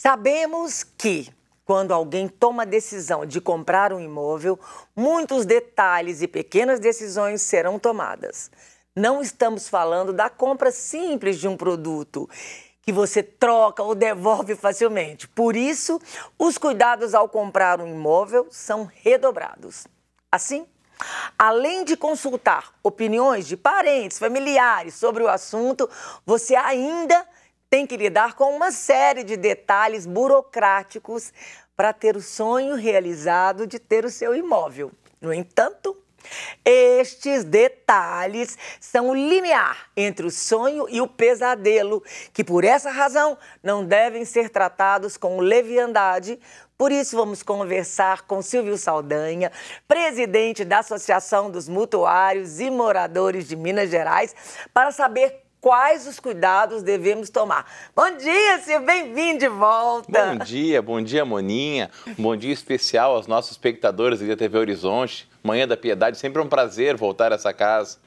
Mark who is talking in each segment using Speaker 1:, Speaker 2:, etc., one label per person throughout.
Speaker 1: Sabemos que, quando alguém toma a decisão de comprar um imóvel, muitos detalhes e pequenas decisões serão tomadas. Não estamos falando da compra simples de um produto que você troca ou devolve facilmente. Por isso, os cuidados ao comprar um imóvel são redobrados. Assim, além de consultar opiniões de parentes, familiares sobre o assunto, você ainda tem que lidar com uma série de detalhes burocráticos para ter o sonho realizado de ter o seu imóvel. No entanto, estes detalhes são o limiar entre o sonho e o pesadelo, que por essa razão não devem ser tratados com leviandade. Por isso vamos conversar com Silvio Saldanha, presidente da Associação dos Mutuários e Moradores de Minas Gerais, para saber quais os cuidados devemos tomar. Bom dia, Silvio, bem-vindo de volta.
Speaker 2: Bom dia, Moninha. Bom dia especial aos nossos espectadores da TV Horizonte. Manhã da Piedade, sempre é um prazer voltar a essa casa.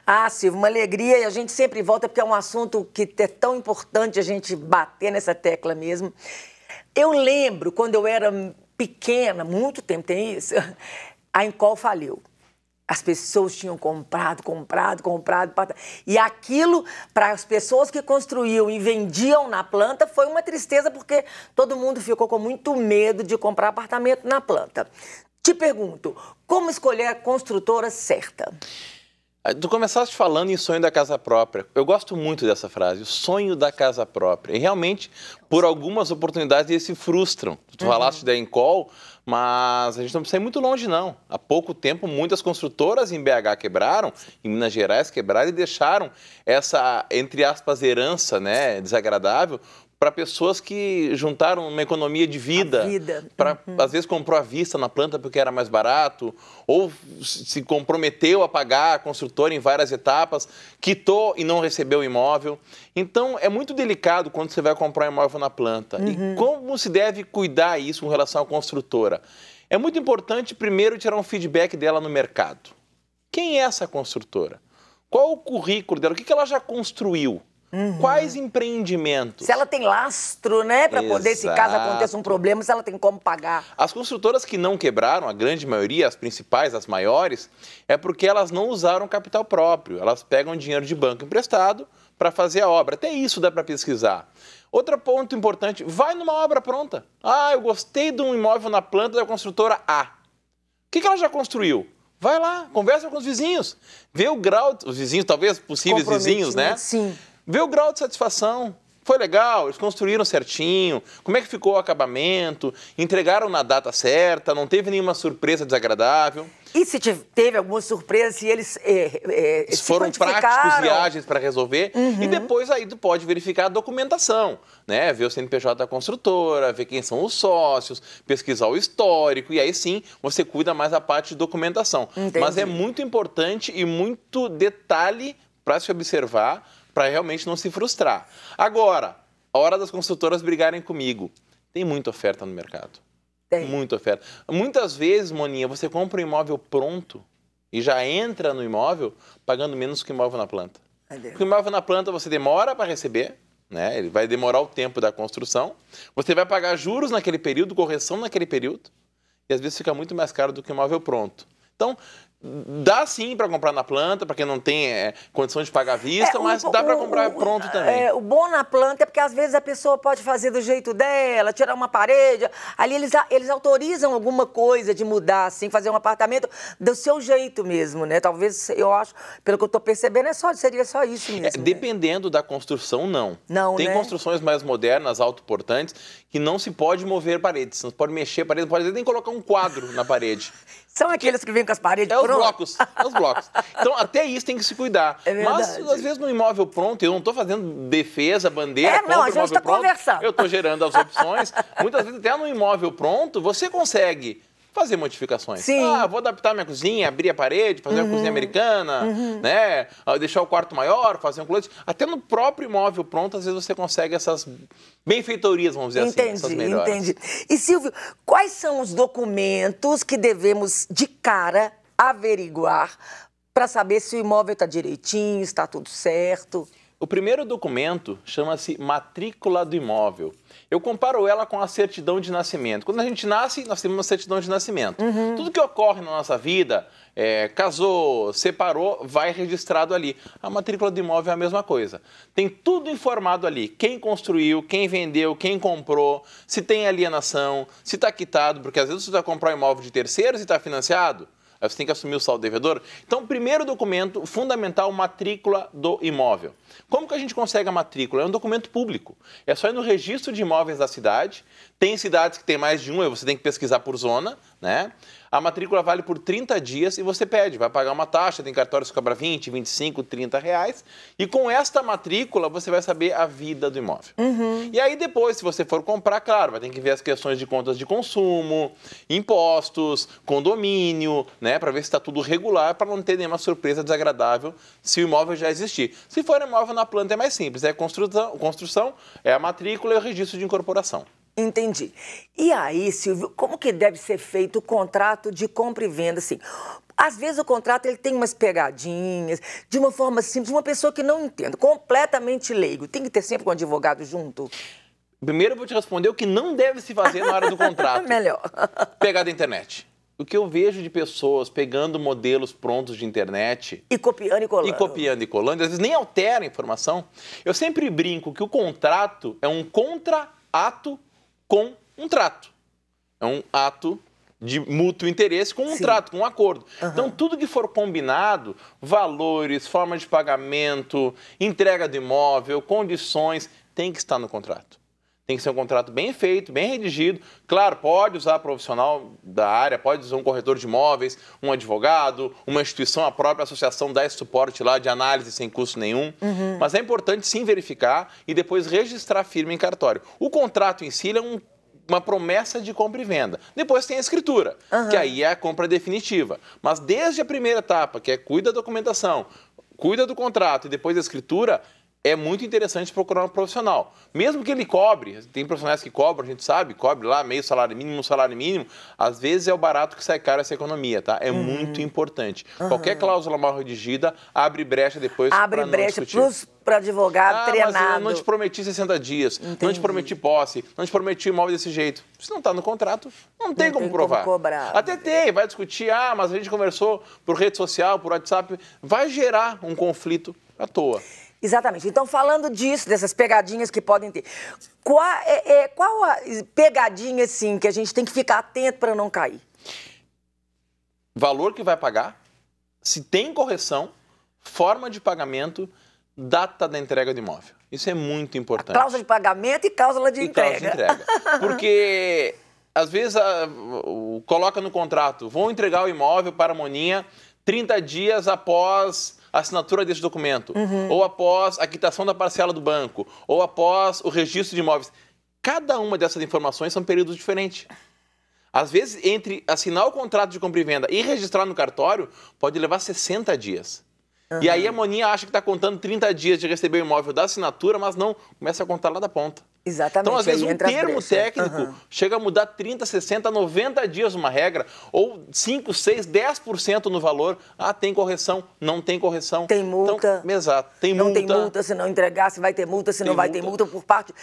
Speaker 1: Ah, Silvio, uma alegria, e a gente sempre volta porque é um assunto que é tão importante a gente bater nessa tecla mesmo. Eu lembro, quando eu era pequena, muito tempo tem isso, a Encol faliu. As pessoas tinham comprado. E aquilo, para as pessoas que construíam e vendiam na planta, foi uma tristeza, porque todo mundo ficou com muito medo de comprar apartamento na planta. Te pergunto, como escolher a construtora certa?
Speaker 2: Tu começaste falando em sonho da casa própria. Eu gosto muito dessa frase, o sonho da casa própria. E realmente, por algumas oportunidades, eles se frustram. Tu falaste da Encol, mas a gente não precisa ir muito longe, não. Há pouco tempo, muitas construtoras em BH quebraram, em Minas Gerais quebraram e deixaram essa, entre aspas, herança, né, desagradável, para pessoas que juntaram uma economia de vida. Às vezes comprou à vista na planta porque era mais barato, ou se comprometeu a pagar a construtora em várias etapas, quitou e não recebeu o imóvel. Então, é muito delicado quando você vai comprar um imóvel na planta. E como se deve cuidar isso com relação à construtora? É muito importante, primeiro, tirar um feedback dela no mercado. Quem é essa construtora? Qual o currículo dela? O que ela já construiu? Quais empreendimentos?
Speaker 1: Se ela tem lastro, né, para poder, se caso aconteça um problema, se ela tem como pagar.
Speaker 2: As construtoras que não quebraram, a grande maioria, as principais, as maiores, é porque elas não usaram capital próprio. Elas pegam dinheiro de banco emprestado para fazer a obra. Até isso dá para pesquisar. Outro ponto importante, vai numa obra pronta. Ah, eu gostei de um imóvel na planta da construtora A. O que ela já construiu? Vai lá, conversa com os vizinhos. Vê o grau, os vizinhos, talvez possíveis vizinhos, né?
Speaker 1: Sim.
Speaker 2: Vê o grau de satisfação. Foi legal, eles construíram certinho, como é que ficou o acabamento, entregaram na data certa, não teve nenhuma surpresa desagradável.
Speaker 1: E se teve alguma surpresa, se eles se
Speaker 2: foram práticos viagens para resolver, e depois aí tu pode verificar a documentação, né? Ver o CNPJ da construtora, ver quem são os sócios, pesquisar o histórico, e aí sim você cuida mais da parte de documentação.
Speaker 1: Entendi.
Speaker 2: Mas é muito importante e muito detalhe para se observar, para realmente não se frustrar. Agora, a hora das construtoras brigarem comigo. Tem muita oferta no mercado.
Speaker 1: Tem.
Speaker 2: Muita oferta. Muitas vezes, Moninha, você compra um imóvel pronto e já entra no imóvel pagando menos que o imóvel na planta. Porque o imóvel na planta você demora para receber, né? Ele vai demorar o tempo da construção. Você vai pagar juros naquele período, correção naquele período. E às vezes fica muito mais caro do que o imóvel pronto. Então, dá sim para comprar na planta, para quem não tem condição de pagar à vista, mas dá para comprar pronto também.
Speaker 1: O bom na planta é porque às vezes a pessoa pode fazer do jeito dela, tirar uma parede, ali eles autorizam alguma coisa de mudar, assim, fazer um apartamento do seu jeito mesmo, né? Talvez, eu acho, pelo que eu estou percebendo, seria só isso mesmo.
Speaker 2: Dependendo da construção, não. Tem construções mais modernas, autoportantes, que não se pode mover paredes, não se pode mexer paredes, não pode nem colocar um quadro na parede.
Speaker 1: São aqueles que vêm com as paredes prontas?
Speaker 2: Os blocos. Então, até isso tem que se cuidar. Mas, às vezes, no imóvel pronto, eu não estou fazendo defesa, bandeira,
Speaker 1: não, a gente está conversando.
Speaker 2: Eu estou gerando as opções. Muitas vezes, até no imóvel pronto, você consegue fazer modificações.
Speaker 1: Sim.
Speaker 2: Ah, vou adaptar minha cozinha, abrir a parede, fazer uma cozinha americana, né? Deixar o quarto maior, fazer um closet. Até no próprio imóvel pronto, às vezes você consegue essas benfeitorias, vamos dizer assim, essas melhoras.
Speaker 1: Entendi. E, Silvio, quais são os documentos que devemos, de cara, averiguar para saber se o imóvel está direitinho, está tudo certo?
Speaker 2: O primeiro documento chama-se matrícula do imóvel. Eu comparo ela com a certidão de nascimento. Quando a gente nasce, nós temos uma certidão de nascimento. Tudo que ocorre na nossa vida, casou, separou, vai registrado ali. A matrícula do imóvel é a mesma coisa. Tem tudo informado ali. Quem construiu, quem vendeu, quem comprou, se tem alienação, se está quitado, porque às vezes você vai comprar um imóvel de terceiros e está financiado. Aí você tem que assumir o saldo devedor. Então, primeiro documento fundamental, matrícula do imóvel. Como que a gente consegue a matrícula? É um documento público. É só ir no registro de imóveis da cidade. Tem cidades que tem mais de um, aí você tem que pesquisar por zona, né? A matrícula vale por 30 dias e você pede, vai pagar uma taxa, tem cartórios que cobra 20, 25, 30 reais. E com esta matrícula você vai saber a vida do imóvel. E aí depois, se você for comprar, claro, vai ter que ver as questões de contas de consumo, impostos, condomínio, né? Para ver se está tudo regular, para não ter nenhuma surpresa desagradável se o imóvel já existir. Se for imóvel na planta é mais simples, é construção, é a matrícula e o registro de incorporação.
Speaker 1: Entendi. E aí, Silvio, como que deve ser feito o contrato de compra e venda, assim? Às vezes o contrato ele tem umas pegadinhas, de uma forma simples, uma pessoa que não entende, completamente leigo. Tem que ter sempre um advogado junto?
Speaker 2: Primeiro eu vou te responder o que não deve se fazer na hora do contrato.
Speaker 1: Melhor.
Speaker 2: Pegar da internet. O que eu vejo de pessoas pegando modelos prontos de internet...
Speaker 1: E copiando e colando.
Speaker 2: E copiando e colando, às vezes nem altera a informação. Eu sempre brinco que o contrato é um contrato com um trato. É um ato de mútuo interesse com um trato, com um acordo. Então, tudo que for combinado, valores, forma de pagamento, entrega do imóvel, condições, tem que estar no contrato. Tem que ser um contrato bem feito, bem redigido. Claro, pode usar profissional da área, pode usar um corretor de imóveis, um advogado, uma instituição, a própria associação dá esse suporte lá de análise sem custo nenhum. Mas é importante sim verificar e depois registrar firme em cartório. O contrato em si é uma promessa de compra e venda. Depois tem a escritura, que aí é a compra definitiva. Mas desde a primeira etapa, que é cuida da documentação, cuida do contrato e depois da escritura, é muito interessante procurar um profissional. Mesmo que ele cobre, tem profissionais que cobram, a gente sabe, cobre lá meio salário mínimo, um salário mínimo, às vezes é o barato que sai caro essa economia, tá? É muito importante. Qualquer cláusula mal redigida abre brecha depois para não discutir. Abre brecha
Speaker 1: para advogado treinado.
Speaker 2: Mas eu não te prometi 60 dias, não te prometi posse, não te prometi imóvel desse jeito. Se não está no contrato, não tem como provar.
Speaker 1: Como cobrar.
Speaker 2: Até tem, vai discutir, mas a gente conversou por rede social, por WhatsApp, vai gerar um conflito à toa.
Speaker 1: Exatamente. Então, falando disso, dessas pegadinhas que podem ter, qual a pegadinha, assim, que a gente tem que ficar atento para não cair?
Speaker 2: Valor que vai pagar, se tem correção, forma de pagamento, data da entrega do imóvel. Isso é muito importante.
Speaker 1: Cláusula de pagamento e cláusula de entrega.
Speaker 2: Cláusula de entrega. Porque, às vezes, coloca no contrato, vou entregar o imóvel para a Moninha 30 dias após a assinatura desse documento, ou após a quitação da parcela do banco, ou após o registro de imóveis. Cada uma dessas informações são períodos diferentes. Às vezes, entre assinar o contrato de compra e venda e registrar no cartório, pode levar 60 dias. E aí a Moninha acha que está contando 30 dias de receber o imóvel da assinatura, mas não, começa a contar lá da ponta.
Speaker 1: Exatamente.
Speaker 2: Então, às vezes, um termo técnico chega a mudar 30, 60, 90 dias uma regra, ou 5, 6, 10% no valor. Tem correção, não tem correção.
Speaker 1: Tem multa.
Speaker 2: Então, exato, tem multa.
Speaker 1: Não tem multa, se não entregar, se vai ter multa, se não vai ter multa por parte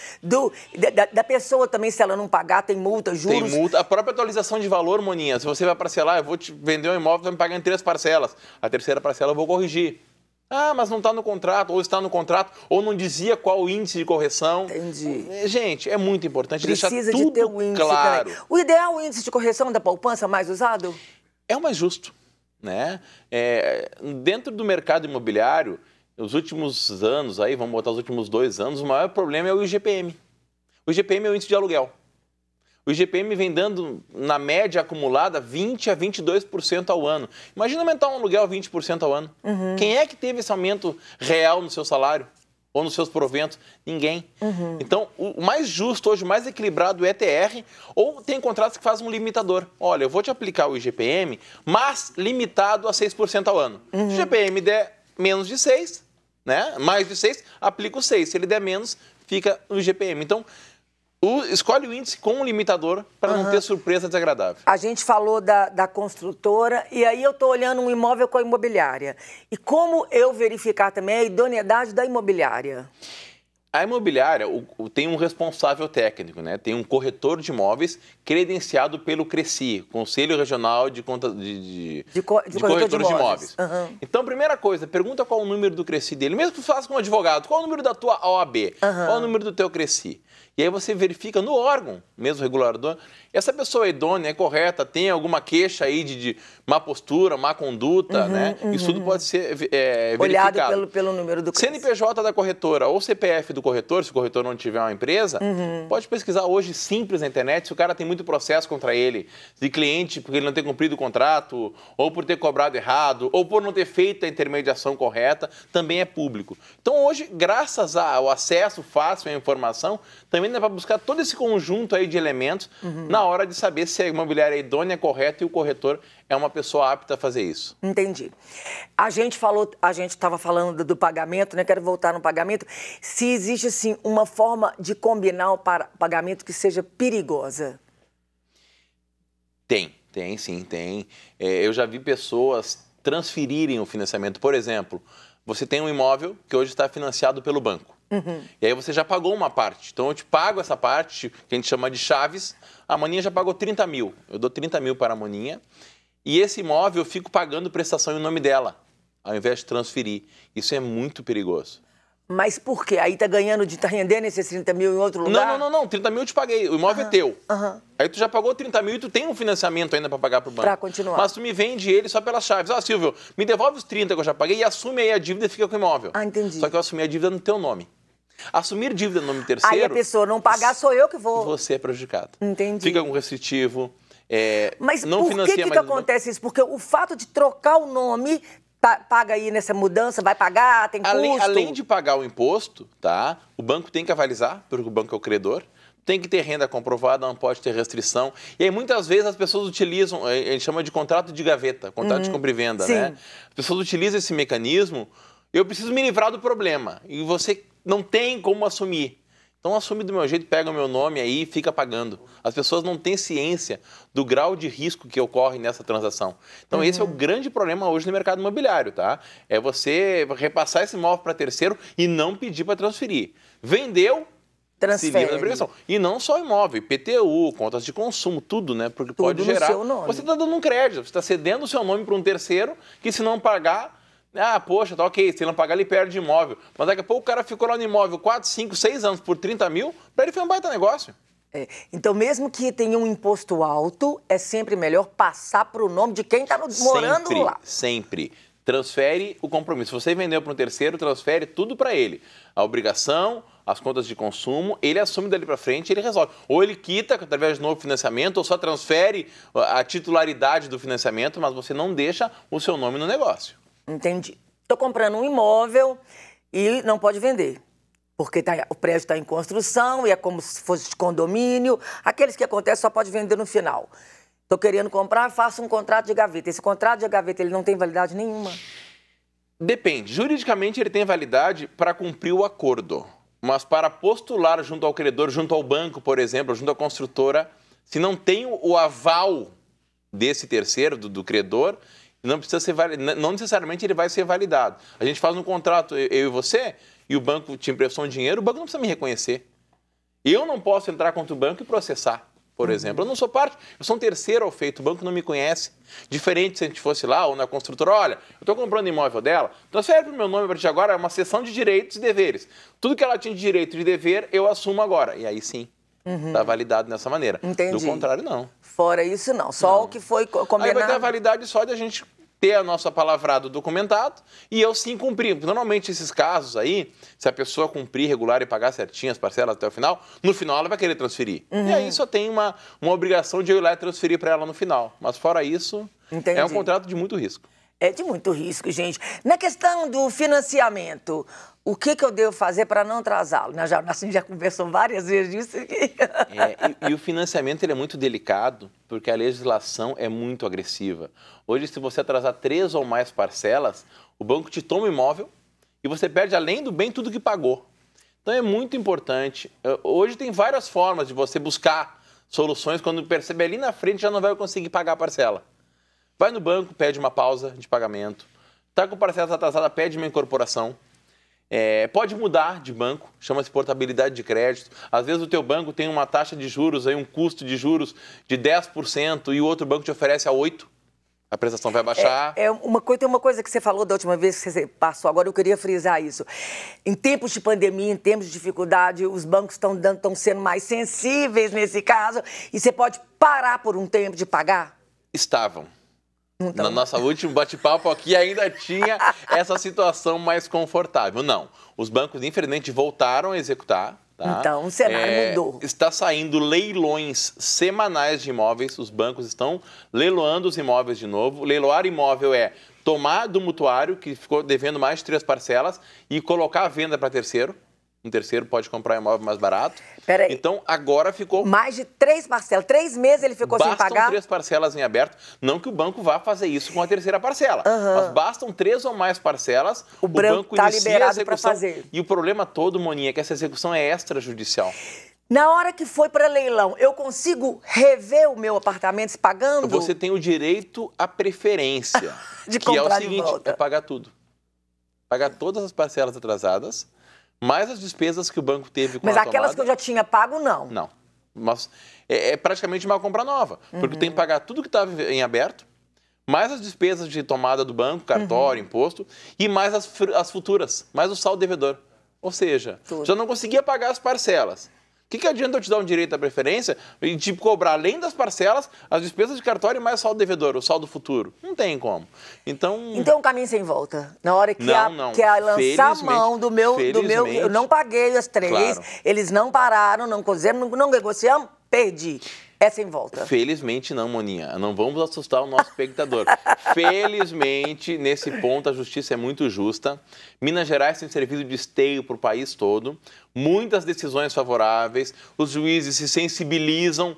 Speaker 1: da pessoa também, se ela não pagar, tem multa, juros.
Speaker 2: Tem multa. A própria atualização de valor, Moninha, se você vai parcelar, eu vou te vender um imóvel, vai me pagar em 3 parcelas. A terceira parcela eu vou corrigir. Mas não está no contrato, ou está no contrato, ou não dizia qual o índice de correção.
Speaker 1: Entendi.
Speaker 2: Gente, é muito importante deixar tudo
Speaker 1: Precisa de ter o índice
Speaker 2: claro.
Speaker 1: Também. O ideal, o índice de correção da poupança mais usado?
Speaker 2: É o mais justo, né? Dentro do mercado imobiliário, nos últimos anos, aí, vamos botar os últimos 2 anos, o maior problema é o IGPM. O IGPM é o índice de aluguel. O IGPM vem dando, na média acumulada, 20% a 22% ao ano. Imagina aumentar um aluguel 20% ao ano. Quem é que teve esse aumento real no seu salário? Ou nos seus proventos? Ninguém. Então, o mais justo hoje, o mais equilibrado é TR, ou tem contratos que fazem um limitador. Olha, eu vou te aplicar o IGPM, mas limitado a 6% ao ano. Se o IGPM der menos de 6, né? Mais de 6, aplica o 6. Se ele der menos, fica no IGPM. Então, Escolhe o índice com um limitador para não ter surpresa desagradável.
Speaker 1: A gente falou da construtora e aí eu estou olhando um imóvel com a imobiliária. E como eu verificar também a idoneidade da imobiliária?
Speaker 2: A imobiliária tem um responsável técnico, né? Tem um corretor de imóveis credenciado pelo CRECI, Conselho Regional de Corretores de Imóveis. Então, primeira coisa, pergunta qual o número do CRECI dele. Mesmo que faça com um advogado, qual o número da tua OAB? Qual o número do teu CRECI? E aí você verifica no órgão, mesmo regulador, essa pessoa é idônea, é correta, tem alguma queixa aí de má postura, má conduta, né? Isso tudo pode ser
Speaker 1: olhado
Speaker 2: verificado.
Speaker 1: pelo número do CRECI.
Speaker 2: CNPJ da corretora ou CPF do corretor, se o corretor não tiver uma empresa, pode pesquisar hoje simples na internet, se o cara tem muito processo contra ele, de cliente porque ele não ter cumprido o contrato, ou por ter cobrado errado, ou por não ter feito a intermediação correta, também é público. Então hoje, graças ao acesso fácil à informação, também dá para buscar todo esse conjunto aí de elementos na hora de saber se a imobiliária é idônea, correta e o corretor é uma pessoa apta a fazer isso.
Speaker 1: Entendi. A gente estava falando do pagamento, né? Quero voltar no pagamento. Se existe, assim, uma forma de combinar o pagamento que seja perigosa?
Speaker 2: Tem sim. Eu já vi pessoas transferirem o financiamento. Por exemplo, você tem um imóvel que hoje está financiado pelo banco. E aí você já pagou uma parte. Então eu te pago essa parte, que a gente chama de chaves. A maninha já pagou 30 mil. Eu dou 30 mil para a maninha. E esse imóvel eu fico pagando prestação em nome dela, ao invés de transferir. Isso é muito perigoso.
Speaker 1: Mas por quê? Aí tá rendendo esses 30 mil em outro lugar?
Speaker 2: Não. 30 mil eu te paguei. O imóvel é teu. Aí tu já pagou 30 mil e tu tem um financiamento ainda para pagar pro banco.
Speaker 1: Para continuar.
Speaker 2: Mas tu me vende ele só pelas chaves. Silvio, me devolve os 30 que eu já paguei e assume aí a dívida e fica com o imóvel.
Speaker 1: Entendi.
Speaker 2: Só que eu assumi a dívida no teu nome. Assumir dívida no nome terceiro...
Speaker 1: Aí a pessoa não pagar, sou eu que vou...
Speaker 2: Você é prejudicado.
Speaker 1: Entendi.
Speaker 2: Fica com restritivo,
Speaker 1: Mas
Speaker 2: não
Speaker 1: por que acontece isso? Porque o fato de trocar o nome... Paga aí nessa mudança, vai pagar, tem custo?
Speaker 2: Além de pagar o imposto, tá? O banco tem que avalizar, porque o banco é o credor, tem que ter renda comprovada, não pode ter restrição. E aí, muitas vezes, as pessoas utilizam, a gente chama de contrato de gaveta, contrato de compra e venda, né? As pessoas utilizam esse mecanismo, eu preciso me livrar do problema, e você não tem como assumir. Então, assume do meu jeito, pega o meu nome aí e fica pagando. As pessoas não têm ciência do grau de risco que ocorre nessa transação. Então, esse é o grande problema hoje no mercado imobiliário, tá? É você repassar esse imóvel para terceiro e não pedir para transferir. Vendeu, se livra da obrigação. E não só imóvel, IPTU, contas de consumo, tudo, né? Porque tudo pode gerar... Seu nome. Você está dando um crédito, você está cedendo o seu nome para um terceiro que, se não pagar... poxa, tá ok, se ele não pagar, ele perde imóvel. Mas daqui a pouco o cara ficou lá no imóvel 4, 5, 6 anos por 30 mil, para ele foi um baita negócio.
Speaker 1: Então, mesmo que tenha um imposto alto, é sempre melhor passar para o nome de quem está morando lá.
Speaker 2: Sempre. Transfere o compromisso. Se você vendeu para um terceiro, transfere tudo para ele. A obrigação, as contas de consumo, ele assume dali para frente e ele resolve. Ou ele quita através de novo financiamento, ou só transfere a titularidade do financiamento, mas você não deixa o seu nome no negócio.
Speaker 1: Entendi. Estou comprando um imóvel e não pode vender, porque o prédio está em construção e é como se fosse de condomínio. Aqueles que acontecem só pode vender no final. Estou querendo comprar, faço um contrato de gaveta. Esse contrato de gaveta ele não tem validade nenhuma?
Speaker 2: Depende. Juridicamente ele tem validade para cumprir o acordo, mas para postular junto ao credor, junto ao banco, por exemplo, junto à construtora, se não tem o aval desse terceiro, do credor, não precisa ser não necessariamente ele vai ser validado. A gente faz um contrato, eu e você, e o banco te emprestou um dinheiro, o banco não precisa me reconhecer. Eu não posso entrar contra o banco e processar, por exemplo. Eu não sou parte, eu sou um terceiro ao feito, o banco não me conhece. Diferente se a gente fosse lá ou na construtora, olha, eu estou comprando imóvel dela, transfere para o meu nome a partir de agora, é uma cessão de direitos e deveres. Tudo que ela tinha de direito e de dever, eu assumo agora. E aí sim, está validado dessa maneira.
Speaker 1: Entendi.
Speaker 2: Do contrário, não.
Speaker 1: Fora isso, não. Só o que foi combinado.
Speaker 2: Aí vai ter a validade só de a gente ter a nossa palavrado documentado e eu sim cumprir. Normalmente, esses casos aí, se a pessoa cumprir regular e pagar certinho as parcelas até o final, no final ela vai querer transferir. E aí só tem uma obrigação de eu ir lá e transferir para ela no final. Mas fora isso, é um contrato de muito risco.
Speaker 1: É de muito risco, gente. Na questão do financiamento, o que eu devo fazer para não atrasá-lo? A gente já conversou várias vezes disso aqui.
Speaker 2: E o financiamento ele é muito delicado, porque a legislação é muito agressiva. Hoje, se você atrasar 3 ou mais parcelas, o banco te toma o imóvel e você perde, além do bem, tudo que pagou. Então é muito importante. Hoje tem várias formas de você buscar soluções quando perceber ali na frente já não vai conseguir pagar a parcela. Vai no banco, pede uma pausa de pagamento. Está com parcela atrasada, pede uma incorporação. Pode mudar de banco, chama-se portabilidade de crédito. Às vezes o teu banco tem uma taxa de juros, aí um custo de juros de 10% e o outro banco te oferece a 8%. A prestação vai baixar.
Speaker 1: Tem uma coisa que você falou da última vez que você passou, agora eu queria frisar isso. Em tempos de pandemia, em tempos de dificuldade, os bancos estão sendo mais sensíveis nesse caso e você pode parar por um tempo de pagar?
Speaker 2: Estavam. Então. Na nossa última bate-papo aqui ainda tinha essa situação mais confortável. Não, os bancos infelizmente voltaram a executar. Tá?
Speaker 1: Então, o cenário mudou.
Speaker 2: Está saindo leilões semanais de imóveis, os bancos estão leiloando os imóveis de novo. Leiloar imóvel é tomar do mutuário, que ficou devendo mais de 3 parcelas, e colocar a venda para terceiro. Um terceiro pode comprar imóvel mais barato.
Speaker 1: Peraí.
Speaker 2: Então, agora ficou...
Speaker 1: Mais de 3 parcelas. 3 meses ele ficou sem pagar?
Speaker 2: Bastam 3 parcelas em aberto. Não que o banco vá fazer isso com a terceira parcela. Mas bastam 3 ou mais parcelas.
Speaker 1: O banco está liberado para fazer.
Speaker 2: E o problema todo, Moninha, é que essa execução é extrajudicial.
Speaker 1: Na hora que foi para leilão, eu consigo rever o meu apartamento pagando?
Speaker 2: Você tem o direito à preferência.
Speaker 1: De
Speaker 2: que é o
Speaker 1: comprar
Speaker 2: seguinte,
Speaker 1: de volta.
Speaker 2: é pagar tudo. Pagar todas as parcelas atrasadas, mais as despesas que o banco teve com a tomada.
Speaker 1: Mas aquelas que eu já tinha pago, não?
Speaker 2: Não. Mas é praticamente uma compra nova. Porque tem que pagar tudo que estava em aberto, mais as despesas de tomada do banco, cartório, imposto, e mais as futuras, mais o saldo devedor. Ou seja, já não conseguia pagar as parcelas. O que adianta eu te dar um direito à preferência e te cobrar, além das parcelas, as despesas de cartório e mais o saldo devedor, o saldo futuro? Não tem como. Então
Speaker 1: um caminho sem volta. Na hora que lançar a mão do meu... Eu não paguei as 3, claro. Eles não pararam, não negociamos, perdi. É sem volta.
Speaker 2: Felizmente não, Moninha. Não vamos assustar o nosso espectador. Felizmente, nesse ponto, a justiça é muito justa. Minas Gerais tem servido de esteio para o país todo. Muitas decisões favoráveis. Os juízes se sensibilizam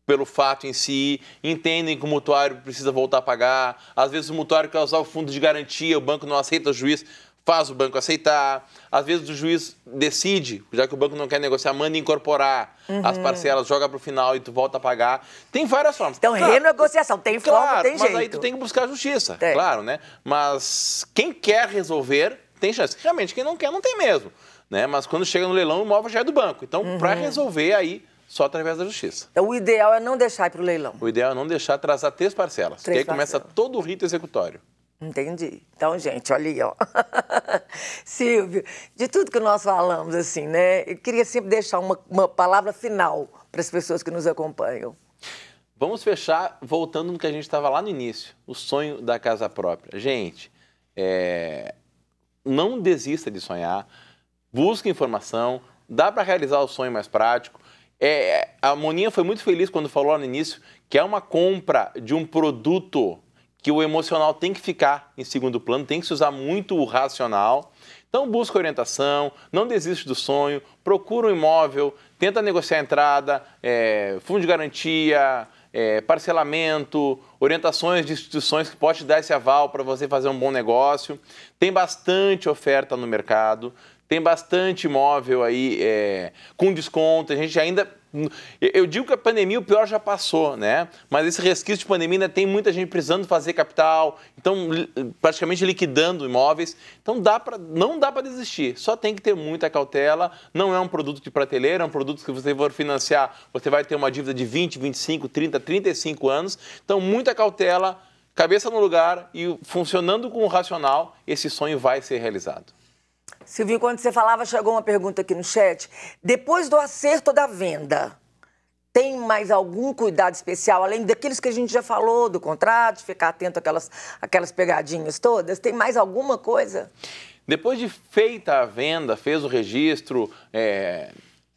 Speaker 2: pelo fato em si, entendem que o mutuário precisa voltar a pagar. Às vezes o mutuário quer usar o fundo de garantia, o banco não aceita, o juiz faz o banco aceitar. Às vezes o juiz decide, já que o banco não quer negociar, manda incorporar as parcelas, joga para o final e tu volta a pagar. Tem várias formas.
Speaker 1: Então, claro, renegociação, tem forma, tem jeito.
Speaker 2: Mas aí tu tem que buscar a justiça, claro, né? Mas quem quer resolver, tem chance. Realmente, quem não quer, não tem mesmo. Né? Mas quando chega no leilão, o imóvel já é do banco. Então, para resolver aí, só através da justiça.
Speaker 1: Então, o ideal é não deixar ir para o leilão.
Speaker 2: O ideal é não deixar atrasar 3 parcelas. Porque aí começa todo o rito executório.
Speaker 1: Entendi. Então, gente, olha aí, ó. Silvio, de tudo que nós falamos, assim, né? Eu queria sempre deixar uma palavra final para as pessoas que nos acompanham.
Speaker 2: Vamos fechar voltando no que a gente estava lá no início, o sonho da casa própria. Gente, não desista de sonhar, busque informação, dá para realizar o sonho mais prático. A Moninha foi muito feliz quando falou lá no início que é uma compra de um produto que o emocional tem que ficar em segundo plano, tem que se usar muito o racional. Então busca orientação, não desiste do sonho, procura um imóvel, tenta negociar a entrada, fundo de garantia, parcelamento, orientações de instituições que podem te dar esse aval para você fazer um bom negócio. Tem bastante oferta no mercado, tem bastante imóvel aí com desconto, a gente ainda... Eu digo que a pandemia, o pior já passou, né? Mas esse resquício de pandemia ainda tem muita gente precisando fazer capital, então praticamente liquidando imóveis. Então não dá para desistir, só tem que ter muita cautela. Não é um produto de prateleira, é um produto que você for financiar, você vai ter uma dívida de 20, 25, 30, 35 anos. Então muita cautela, cabeça no lugar e funcionando com o racional, esse sonho vai ser realizado.
Speaker 1: Silvio, quando você falava, chegou uma pergunta aqui no chat. Depois do acerto da venda, tem mais algum cuidado especial, além daqueles que a gente já falou, do contrato, de ficar atento àquelas pegadinhas todas? Tem mais alguma coisa?
Speaker 2: Depois de feita a venda, fez o registro,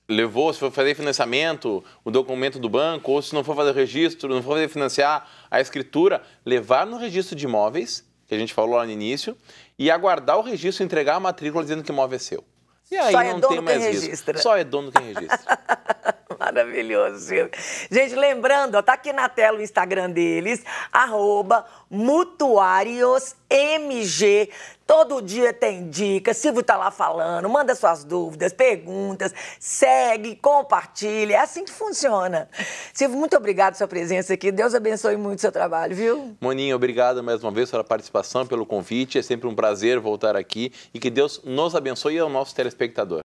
Speaker 2: levou, se for fazer financiamento, o documento do banco, ou se não for fazer o registro, não for fazer financiar a escritura, levar no registro de imóveis, que a gente falou lá no início, e aguardar o registro, entregar a matrícula dizendo que o imóvel é seu. E aí
Speaker 1: só
Speaker 2: não tem mais risco. Só é dono quem registra.
Speaker 1: Maravilhoso, Silvio. Gente, lembrando, ó, tá aqui na tela o Instagram deles, @mutuariosmg. Todo dia tem dicas, Silvio tá lá falando, manda suas dúvidas, perguntas, segue, compartilha, é assim que funciona. Silvio, muito obrigado pela sua presença aqui, Deus abençoe muito o seu trabalho, viu?
Speaker 2: Moninha, obrigado mais uma vez pela participação, pelo convite, é sempre um prazer voltar aqui e que Deus nos abençoe e ao nosso telespectador.